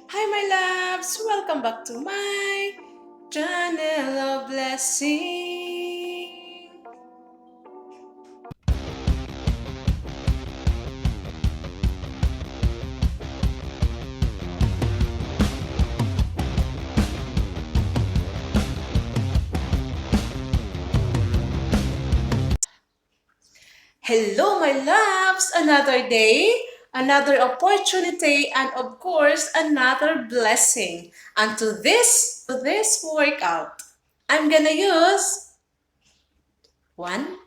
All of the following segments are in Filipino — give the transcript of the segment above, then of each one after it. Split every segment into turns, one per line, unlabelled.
Hi my loves! Welcome back to my channel of blessing. Hello my loves! Another day, another opportunity, and of course, another blessing. And to this workout, I'm gonna use 1,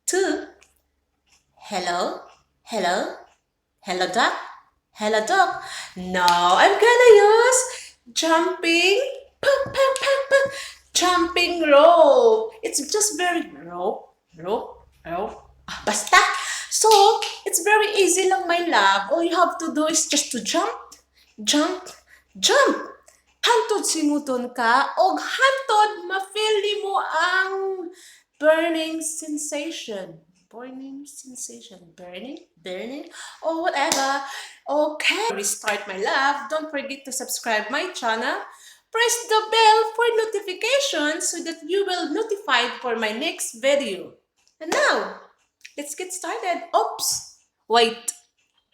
2, hello, hello, hello duck, hello dog. Now I'm gonna use jumping, puk, puk, puk, puk, jumping rope. It's just very rope. Basta. So, it's very easy lang my love. All you have to do is just to jump, jump. Hantod singuton ka, og hantod ma-feel mo ang burning sensation. Burning, or whatever. Okay, restart my love. Don't forget to subscribe my channel. Press the bell for notifications so that you will notified for my next video. And now, let's get started. Oops, wait.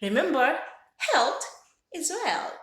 Remember, health is wealth.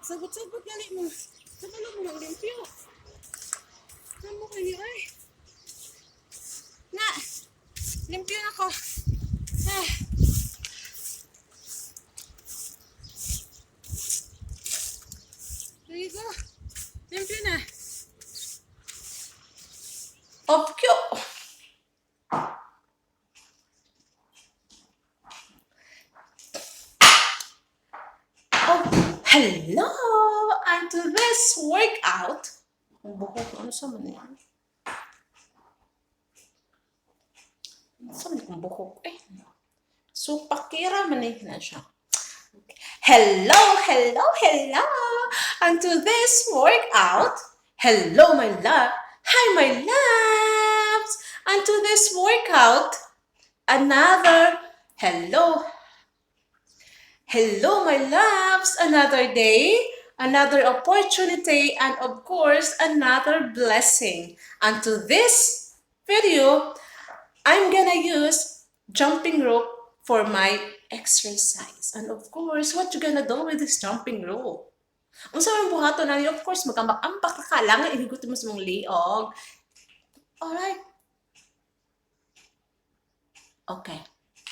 Sagot-sagot gali mo. Sabalo mo ng limpyo. Ano kayo ay? Na! Limpyo na ko. Ah. There you go. Limpyo na. Opkyo! Hello! And to this workout, ang buhok, ano sa man yan? Saan kong buhok eh? So, pakira man eh na siya. Okay. Hello! And to this workout, hello my love, hi my loves! And to this workout, another, Hello, my loves! Another day, another opportunity, and of course, another blessing. And to this video, I'm gonna use jumping rope for my exercise. And of course, what you gonna do with this jumping rope? Ang sa mga buhato na of course, magambak-ambak ka lang, ihigot mo sa mong liog. Alright. Okay,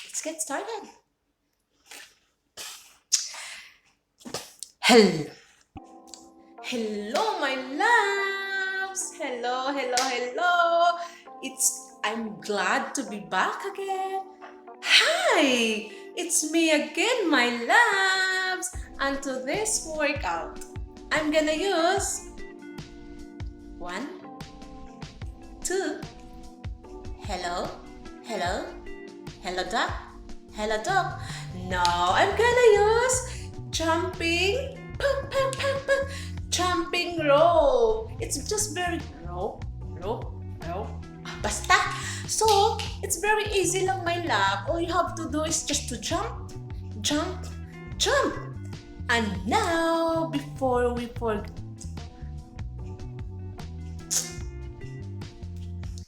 let's get started. Hello, my loves! Hello! I'm glad to be back again. Hi! It's me again, my loves! And to this workout, I'm gonna use 1, 2, hello, duck. Now I'm gonna use jumping rope. It's just very rope. Basta. So, it's very easy lang, my love. All you have to do is just to jump. And now, before we forget,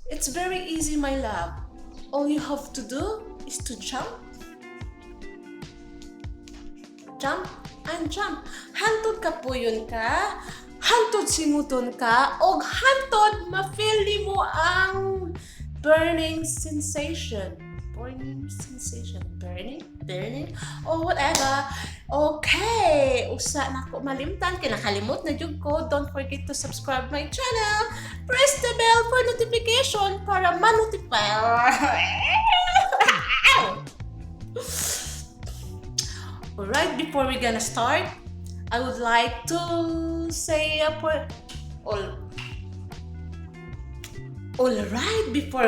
it's very easy, my love. All you have to do is to jump. Hantod ka po yun ka. Hantod simuton ka. O hantod ma-feel mo ang burning sensation. Burning? Or whatever. Okay. Usa na ko malimtan. Kinakalimot na jud ko. Don't forget to subscribe my channel. Press the bell for notification para ma-notify. Alright, before we're gonna start, I would like to say Alright, before